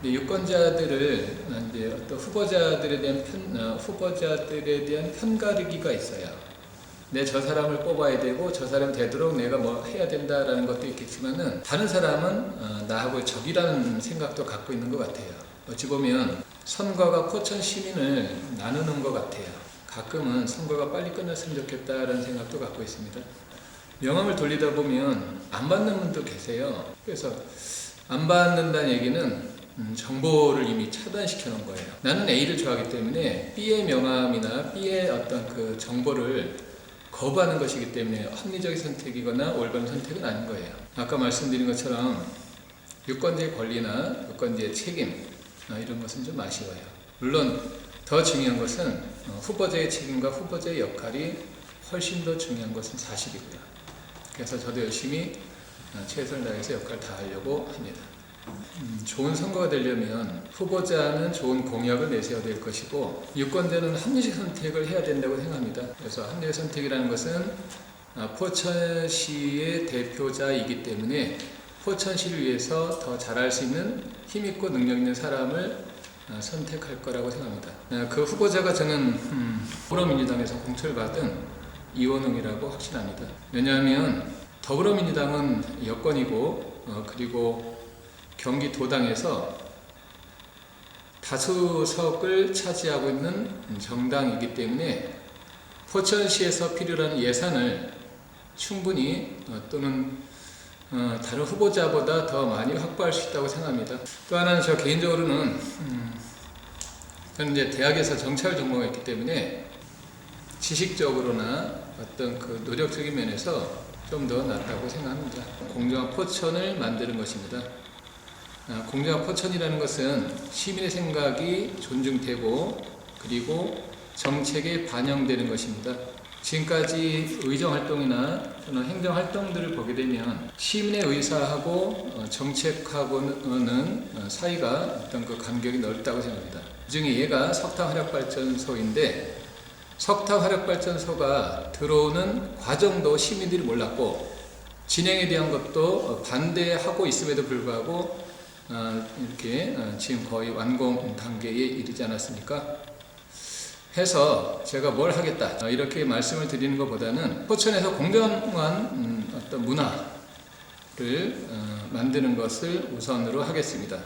유권자들을 이제 어떤 후보자들에 대한 편가르기가 있어요. 저 사람을 뽑아야 되고 저 사람 되도록 내가 뭐 해야 된다라는 것도 있겠지만은 다른 사람은 나하고 적이라는 생각도 갖고 있는 것 같아요. 어찌 보면 선거가 포천 시민을 나누는 것 같아요. 가끔은 선거가 빨리 끝났으면 좋겠다라는 생각도 갖고 있습니다. 명함을 돌리다 보면 안 받는 분도 계세요. 그래서 안 받는다는 얘기는 정보를 이미 차단시켜 놓은 거예요. 나는 A를 좋아하기 때문에 B의 명함이나 B의 어떤 그 정보를 거부하는 것이기 때문에 합리적인 선택이거나 올바른 선택은 아닌 거예요. 아까 말씀드린 것처럼 유권자의 권리나 유권자의 책임 이런 것은 좀 아쉬워요. 물론 더 중요한 것은 후보자의 책임과 후보자의 역할이 훨씬 더 중요한 것은 사실이고요. 그래서 저도 열심히 최선을 다해서 역할을 다 하려고 합니다. 좋은 선거가 되려면 후보자는 좋은 공약을 내세워야 될 것이고 유권자는 합리적 선택을 해야 된다고 생각합니다. 그래서 합리적 선택이라는 것은 포천시의 대표자이기 때문에 포천시를 위해서 더 잘할 수 있는 힘있고 능력 있는 사람을 선택할 거라고 생각합니다. 그 후보자가 저는 더불어민주당에서 공천받은 이원웅이라고 확신합니다. 왜냐하면 더불어민주당은 여권이고 그리고 경기도당에서 다수석을 차지하고 있는 정당이기 때문에 포천시에서 필요한 예산을 충분히 또는 다른 후보자보다 더 많이 확보할 수 있다고 생각합니다. 또 하나는 저 개인적으로는 저는 이제 대학에서 정치학 전공을 했기 때문에 지식적으로나 어떤 그 노력적인 면에서 좀 더 낫다고 생각합니다. 공정한 포천을 만드는 것입니다. 공정한 포천이라는 것은 시민의 생각이 존중되고 그리고 정책에 반영되는 것입니다. 지금까지 의정활동이나 또는 행정활동들을 보게 되면 시민의 의사하고 정책하고는 사이가 어떤 그 간격이 넓다고 생각합니다. 그 중에 얘가 석탄화력발전소인데 석탄화력발전소가 들어오는 과정도 시민들이 몰랐고 진행에 대한 것도 반대하고 있음에도 불구하고 이렇게 지금 거의 완공 단계에 이르지 않았습니까? 해서 제가 뭘 하겠다 이렇게 말씀을 드리는 것보다는 포천에서 공정한 어떤 문화를 만드는 것을 우선으로 하겠습니다.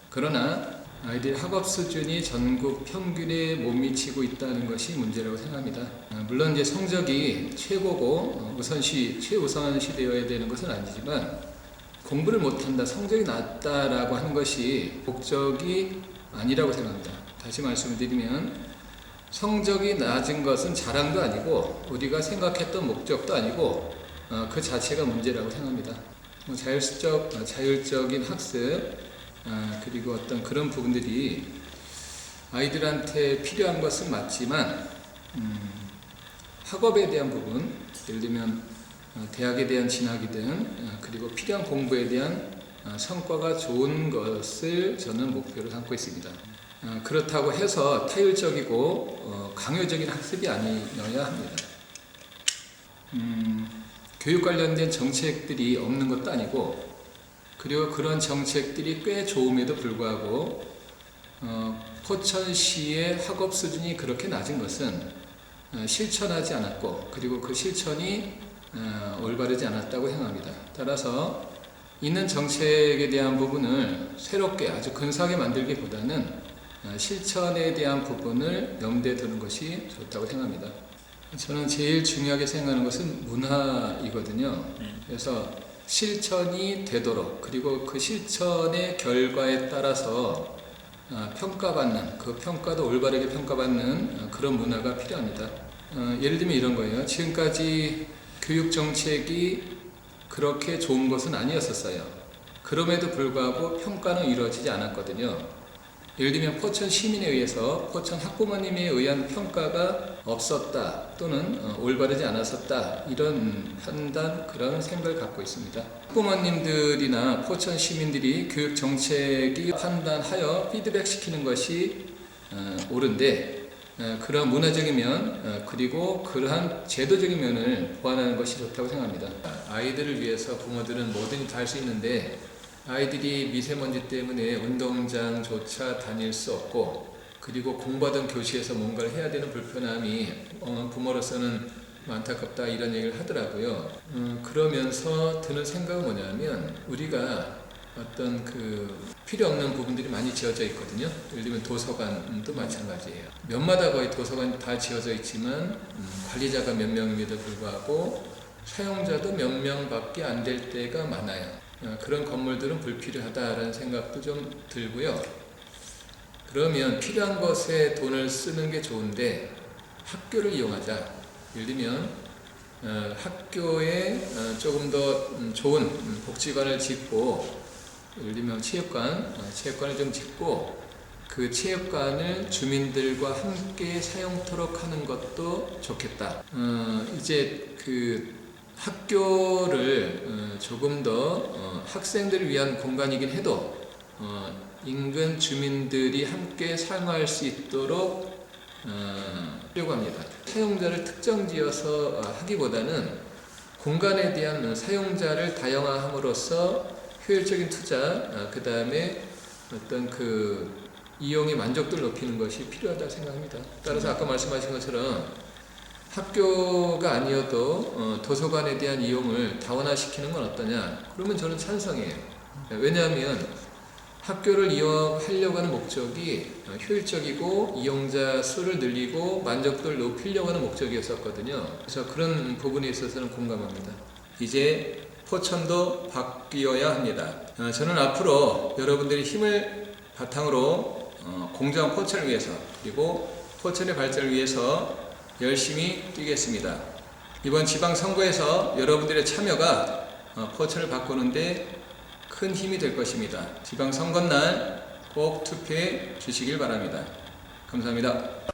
그러나 아이들의 학업 수준이 전국 평균에 못 미치고 있다는 것이 문제라고 생각합니다. 물론 이제 성적이 최고고 최우선시 되어야 되는 것은 아니지만 공부를 못한다, 성적이 낮다라고 하는 것이 목적이 아니라고 생각합니다. 다시 말씀을 드리면 성적이 낮은 것은 자랑도 아니고 우리가 생각했던 목적도 아니고 그 자체가 문제라고 생각합니다. 자율적인 학습 그리고 어떤 그런 부분들이 아이들한테 필요한 것은 맞지만 학업에 대한 부분, 예를 들면 대학에 대한 진학이든 그리고 필요한 공부에 대한 성과가 좋은 것을 저는 목표로 삼고 있습니다. 그렇다고 해서 타율적이고 강요적인 학습이 아니어야 합니다. 교육 관련된 정책들이 없는 것도 아니고 그리고 그런 정책들이 꽤 좋음에도 불구하고 포천시의 학업 수준이 그렇게 낮은 것은 실천하지 않았고 그리고 그 실천이 올바르지 않았다고 생각합니다. 따라서 있는 정책에 대한 부분을 새롭게 아주 근사하게 만들기보다는 실천에 대한 부분을 염두에 두는 것이 좋다고 생각합니다. 저는 제일 중요하게 생각하는 것은 문화이거든요. 그래서 실천이 되도록 그리고 그 실천의 결과에 따라서 평가받는 그 평가도 올바르게 평가받는 그런 문화가 필요합니다. 예를 들면 이런 거예요. 지금까지 교육 정책이 그렇게 좋은 것은 아니었었어요. 그럼에도 불구하고 평가는 이루어지지 않았거든요. 예를 들면 포천 시민에 의해서 포천 학부모님에 의한 평가가 없었다 또는 올바르지 않았었다 이런 판단 그런 생각을 갖고 있습니다. 학부모님들이나 포천 시민들이 교육 정책이 판단하여 피드백 시키는 것이 옳은데 그런 문화적인 면 그리고 그러한 제도적인 면을 보완하는 것이 좋다고 생각합니다. 아이들을 위해서 부모들은 뭐든지 다 할 수 있는데 아이들이 미세먼지 때문에 운동장조차 다닐 수 없고, 그리고 공부하던 교실에서 뭔가를 해야 되는 불편함이 부모로서는 안타깝다 이런 얘기를 하더라고요. 그러면서 드는 생각은 뭐냐면, 우리가 어떤 필요 없는 부분들이 많이 지어져 있거든요. 예를 들면 도서관도 마찬가지예요. 몇마다 거의 도서관이 다 지어져 있지만 관리자가 몇 명임에도 불구하고 사용자도 몇 명밖에 안 될 때가 많아요. 그런 건물들은 불필요하다라는 생각도 좀 들고요. 그러면 필요한 것에 돈을 쓰는 게 좋은데 학교를 이용하자. 예를 들면 학교에 조금 더 좋은 복지관을 짓고, 예를 들면 체육관을 좀 짓고 그 체육관을 주민들과 함께 사용토록 하는 것도 좋겠다. 이제 학교를 조금 더 학생들을 위한 공간이긴 해도 인근 주민들이 함께 사용할 수 있도록 하려고 합니다. 사용자를 특정지어서 하기보다는 공간에 대한 사용자를 다양화함으로써 효율적인 투자, 그 다음에 어떤 이용의 만족도를 높이는 것이 필요하다고 생각합니다. 따라서 아까 말씀하신 것처럼 학교가 아니어도 도서관에 대한 이용을 다원화시키는 건 어떠냐? 그러면 저는 찬성이에요. 왜냐하면 학교를 이용하려고 하는 목적이 효율적이고 이용자 수를 늘리고 만족도를 높이려고 하는 목적이었었거든요. 그래서 그런 부분에 있어서는 공감합니다. 이제 포천도 바뀌어야 합니다. 저는 앞으로 여러분들의 힘을 바탕으로 공정한 포천을 위해서, 그리고 포천의 발전을 위해서 열심히 뛰겠습니다. 이번 지방선거에서 여러분들의 참여가 포천을 바꾸는데 큰 힘이 될 것입니다. 지방선거날 꼭 투표해 주시길 바랍니다. 감사합니다.